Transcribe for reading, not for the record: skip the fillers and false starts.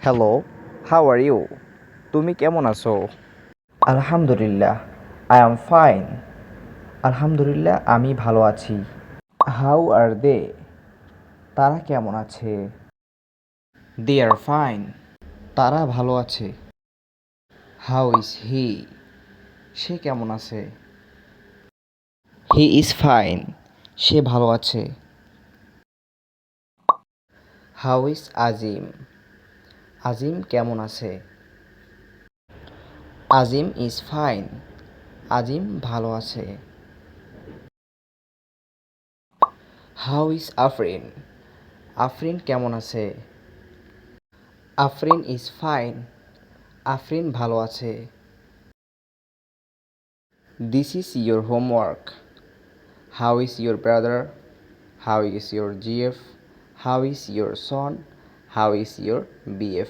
Hello, how are you? তুমি কেমন আছো? আলহামদুলিল্লাহ, আই এম ফাইন। আলহামদুলিল্লাহ, আমি ভালো আছি। হাউ আর দে? তারা কেমন আছে? দে আর ফাইন। তারা ভালো আছে। How is he? সে কেমন আছে? He is fine. সে ভালো আছে। হাউ ইজ আজিম? আজিম কেমন আছে? আজিম ইজ ফাইন। আজিম ভালো আছে। How is Afrin? আফরিন কেমন আছে? Afrin is fine. আফরিন ভালো আছে। This is your homework. How is your brother? How is your GF? How is your Son? How is your BF?